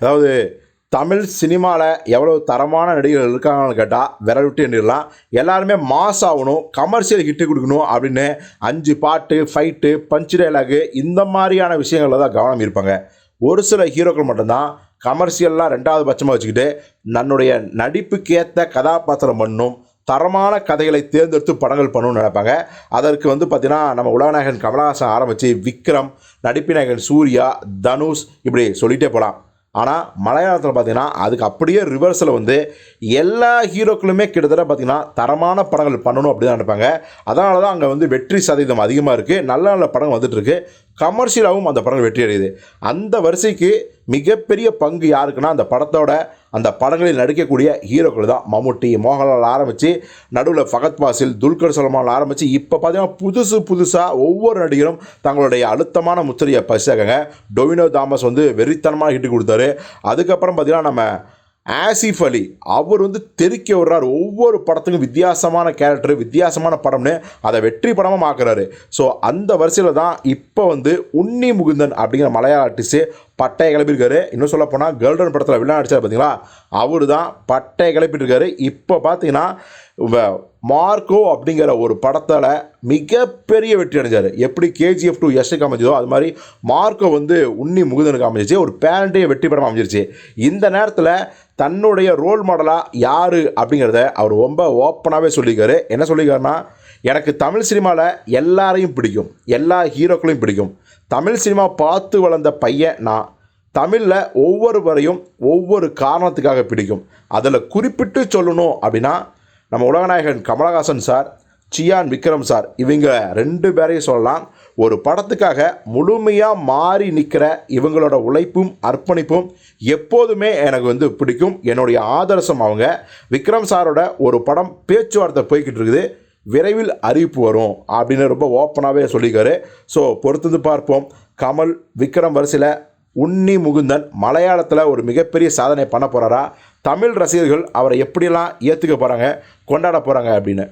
அதாவது தமிழ் சினிமாவில் எவ்வளோ தரமான நடிகர்கள் இருக்காங்கன்னு கேட்டால் விரல் விட்டு எண்ணிடலாம். எல்லாருமே மாஸ் ஆகணும், கமர்ஷியல் ஹிட்டு கொடுக்கணும் அப்படின்னு 5 பாட்டு, ஃபைட்டு, பஞ்சு டைலாகு இந்த மாதிரியான விஷயங்களில் தான் கவனம் இருப்பாங்க. ஒரு சில ஹீரோக்கள் மட்டும்தான் கமர்ஷியல்லாம் 2வது பட்சமாக வச்சுக்கிட்டு தன்னுடைய நடிப்புக்கேற்ற கதாபாத்திரம் பண்ணணும், தரமான கதைகளை தேர்ந்தெடுத்து படங்கள் பண்ணணும்னு நினைப்பாங்க. அதற்கு பார்த்தீங்கன்னா நம்ம உலகநாயகன் கமலஹாசன் ஆரம்பித்து விக்ரம், நடிப்பு நாயகன் சூர்யா, தனுஷ் இப்படி சொல்லிகிட்டே போகலாம். ஆனால் மலையாளத்தில் பார்த்தீங்கன்னா அதுக்கு அப்படியே ரிவர்ஸில் எல்லா ஹீரோக்களுமே கிட்டத்தட்ட பார்த்தீங்கன்னா தரமான படங்கள் பண்ணணும் அப்படி தான் நினைப்பாங்க. அதனால தான் அங்கே வெற்றி சதவீதம் அதிகமாக இருக்குது. நல்ல நல்ல படங்கள் வந்துட்டுருக்கு. கமர்ஷியலாகவும் அந்த படங்கள் வெற்றி அடையுது. அந்த வரிசைக்கு மிகப்பெரிய பங்கு யாருக்குன்னா அந்த படங்களில் நடிக்கக்கூடிய ஹீரோக்கள் தான். மம்முட்டி, மோகன்லால் ஆரம்பித்து நடுவில் ஃபகத் பாசில், துல்கர் சல்மான் ஆரம்பித்து இப்போ பார்த்தீங்கன்னா புதுசாக ஒவ்வொரு நடிகரும் தங்களுடைய அழுத்தமான முத்திரையை பசிச்சாங்க. டொவினோ தாமஸ் வெறித்தனமாக ஹிட்டு கொடுத்தாரு. அதுக்கப்புறம் பார்த்தீங்கன்னா நம்ம ஆசிஃப் அலி அவர் தெறிக்க விடுறார். ஒவ்வொரு படத்துக்கும் வித்தியாசமான கேரக்டர், வித்தியாசமான படம்னு அதை வெற்றி படமாக ஆக்குறாரு. ஸோ அந்த வரிசையில் தான் இப்போ உன்னி முகுந்தன் அப்படிங்கிற மலையாள ஆர்டிஸ்ட்டு பட்டையை கிளப்பியிருக்காரு. இன்னும் சொல்ல போனால் கேர்ள்டன் படத்தில் வில்லன் அடித்தார் பார்த்தீங்களா, அவர் தான் பட்டையை கிளப்பிட்டுருக்காரு. இப்போ பார்த்தீங்கன்னா மார்க்கோ அப்படிங்கிற ஒரு படத்தில் மிகப்பெரிய வெற்றி அடைஞ்சார். எப்படி கேஜிஎஃப் 2 யஷ்க்கு அமைஞ்சதோ அது மாதிரி மார்க்கோ உன்னி முகுந்தனுக்கு அமைஞ்சிச்சு. ஒரு பேரண்டையே வெற்றி படம் அமைஞ்சிருச்சு. இந்த நேரத்தில் தன்னுடைய ரோல் மாடலாக யார் அப்படிங்கிறத அவர் ரொம்ப ஓப்பனாகவே சொல்லியிருக்காரு. என்ன சொல்லியிருக்காருன்னா, எனக்கு தமிழ் சினிமாவில் எல்லாரையும் பிடிக்கும், எல்லா ஹீரோக்களையும் பிடிக்கும். தமிழ் சினிமா பார்த்து வளர்ந்த பையன் நான். தமிழில் ஒவ்வொருவரையும் ஒவ்வொரு காரணத்துக்காக பிடிக்கும். அதில் குறிப்பிட்டு சொல்லணும் அப்படின்னா நம்ம உலகநாயகன் கமலஹாசன் சார், சியான் விக்ரம் சார், இவங்க 2 பேரையும் சொல்லலாம். ஒரு படத்துக்காக முழுமையாக மாறி நிற்கிற இவங்களோட உழைப்பும் அர்ப்பணிப்பும் எப்போதுமே எனக்கு பிடிக்கும். என்னுடைய ஆதர்சம் அவங்க. விக்ரம் சாரோட ஒரு படம் பேச்சுவார்த்தை போய்கிட்டு இருக்குது, விரைவில் அறிவிப்பு வரும் அப்படின்னு ரொம்ப ஓப்பனாகவே சொல்லியிருக்காரு. ஸோ பொறுத்து பார்ப்போம். கமல் விக்ரம் வரிசையில் உன்னி முகுந்தன் மலையாளத்தில் ஒரு மிகப்பெரிய சாதனை பண்ண போகிறாரா, தமிழ் ரசிகர்கள் அவரை எப்படியெல்லாம் ஏற்றுக்க போகிறாங்க, கொண்டாட போகிறாங்க அப்படின்னு.